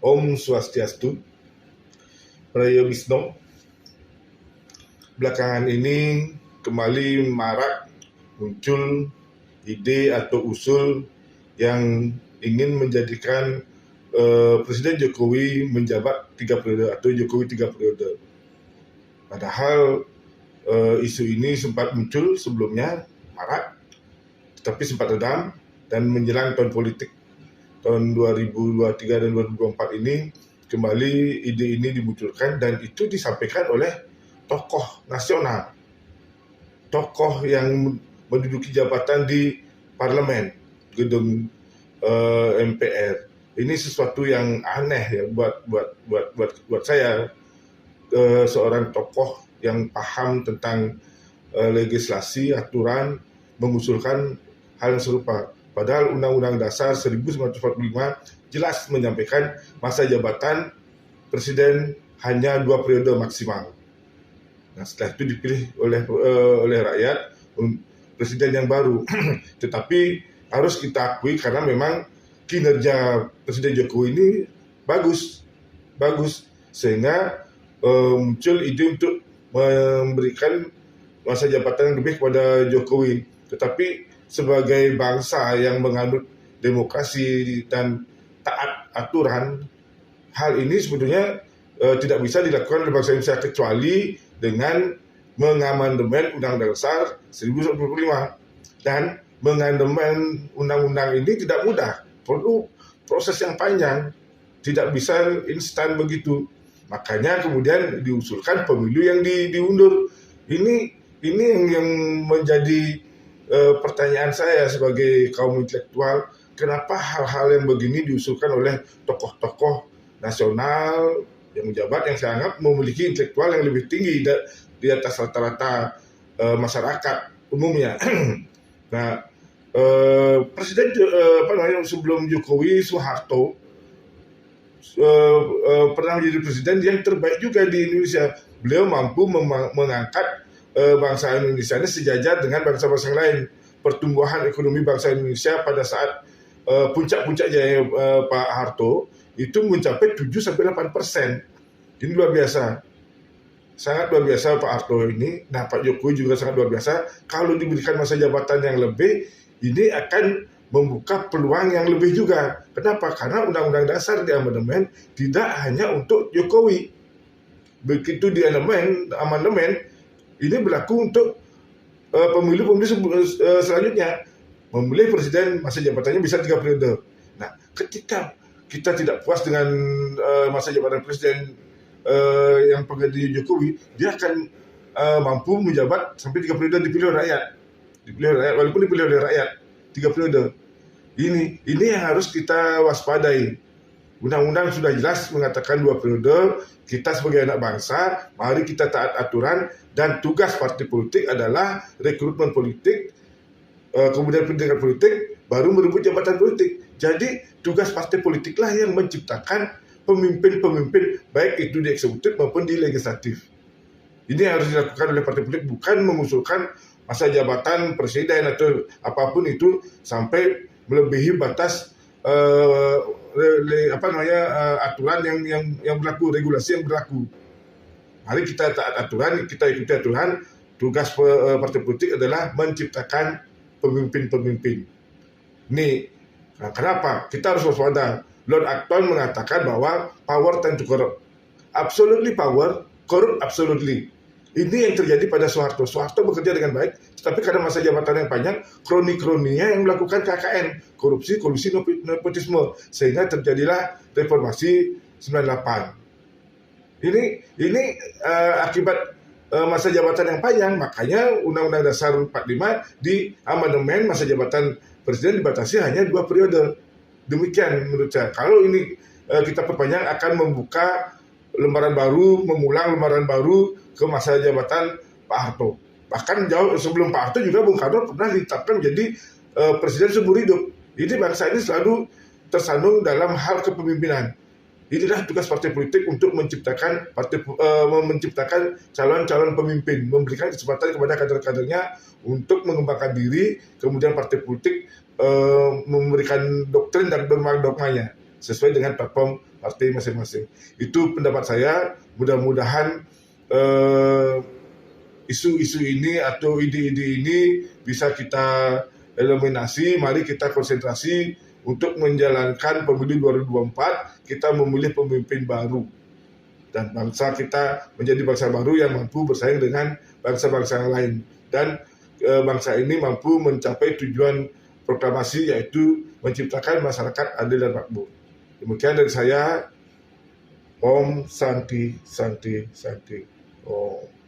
Om Swastiastu, Prayogisno. Belakangan ini kembali marak muncul ide atau usul yang ingin menjadikan Presiden Jokowi menjabat 3 periode atau Jokowi 3 periode. Padahal isu ini sempat muncul sebelumnya, marak, tetapi sempat redam, dan menjelang tahun politik tahun 2023 dan 2024 ini kembali ide ini dimunculkan, dan itu disampaikan oleh tokoh nasional, tokoh yang menduduki jabatan di parlemen, gedung MPR. Ini sesuatu yang aneh ya buat saya, seorang tokoh yang paham tentang legislasi, aturan, mengusulkan hal yang serupa. Padahal Undang-Undang Dasar 1945 jelas menyampaikan masa jabatan presiden hanya 2 periode maksimal. Nah, setelah itu dipilih oleh rakyat presiden yang baru. Tetapi harus kita akui karena memang kinerja Presiden Jokowi ini bagus, sehingga muncul ide untuk memberikan masa jabatan yang lebih kepada Jokowi. Tetapi sebagai bangsa yang menganut demokrasi dan taat aturan, hal ini sebetulnya tidak bisa dilakukan oleh bangsa Indonesia kecuali dengan mengamandemen Undang-Undang Dasar 1945. Dan mengamandemen undang-undang ini tidak mudah, perlu proses yang panjang, tidak bisa instan begitu. Makanya kemudian diusulkan pemilu yang diundur. Ini yang menjadi pertanyaan saya sebagai kaum intelektual, kenapa hal-hal yang begini diusulkan oleh tokoh-tokoh nasional yang menjabat, yang saya anggap memiliki intelektual yang lebih tinggi di atas rata-rata masyarakat umumnya. Nah, Presiden sebelum Jokowi, Soeharto pernah menjadi presiden yang terbaik juga di Indonesia. Beliau mampu mengangkat bangsa Indonesia ini sejajar dengan bangsa-bangsa lain. Pertumbuhan ekonomi bangsa Indonesia pada saat puncak-puncak jaya Pak Harto itu mencapai 7-8%. Ini luar biasa, sangat luar biasa Pak Harto ini. Nah, Pak Jokowi juga sangat luar biasa. Kalau diberikan masa jabatan yang lebih, ini akan membuka peluang yang lebih juga. Kenapa? Karena Undang-Undang Dasar di amandemen tidak hanya untuk Jokowi. Begitu di amandemen, ini berlaku untuk pemilu selanjutnya. Memilih presiden masa jabatannya bisa 3 periode. Nah, ketika kita tidak puas dengan masa jabatan presiden yang pengganti Jokowi, dia akan mampu menjabat sampai 3 periode, dipilih oleh rakyat, walaupun dipilih oleh rakyat 3 periode. Ini yang harus kita waspadai. Undang-undang sudah jelas mengatakan 2 periode. Kita sebagai anak bangsa, mari kita taat aturan, dan tugas partai politik adalah rekrutmen politik, kemudian pendidikan politik, baru merebut jabatan politik. Jadi tugas partai politiklah yang menciptakan pemimpin-pemimpin, baik itu di eksekutif maupun di legislatif. Ini harus dilakukan oleh partai politik, bukan mengusulkan masa jabatan presiden atau apapun itu sampai melebihi batas aturan yang berlaku, regulasi yang berlaku. Mari kita taat aturan, kita ikuti aturan. Tugas partai politik adalah menciptakan pemimpin-pemimpin. Ini kenapa kita harus waspada. Lord Acton mengatakan bahwa power tend to corrupt. Absolutely power, corrupt absolutely. Ini yang terjadi pada Soeharto. Soeharto bekerja dengan baik, tetapi karena masa jabatan yang panjang, kroni-kroninya yang melakukan KKN, korupsi, kolusi, nepotisme, sehingga terjadilah reformasi 98. Ini akibat masa jabatan yang panjang. Makanya Undang-Undang Dasar 45 di amandemen masa jabatan presiden dibatasi hanya 2 periode. Demikian menurut saya. Kalau ini kita perpanjang, akan membuka lembaran baru, mengulang lembaran baru ke masa jabatan Pak Harto. Bahkan jauh sebelum Pak Harto juga Bung Karno pernah ditetapkan menjadi presiden seumur hidup. Ini bangsa ini selalu tersandung dalam hal kepemimpinan. Inilah tugas partai politik untuk menciptakan calon-calon pemimpin, memberikan kesempatan kepada kader-kadernya untuk mengembangkan diri, kemudian partai politik memberikan doktrin dan dogmanya sesuai dengan platform partai masing-masing. Itu pendapat saya. Mudah-mudahan isu-isu ini atau ide-ide ini bisa kita eliminasi. Mari kita konsentrasi untuk menjalankan pemilu 2024. Kita memilih pemimpin baru dan bangsa kita menjadi bangsa baru yang mampu bersaing dengan bangsa-bangsa lain, dan bangsa ini mampu mencapai tujuan proklamasi, yaitu menciptakan masyarakat adil dan makmur. Demikian dari saya. Om Santi Santi Santi Om.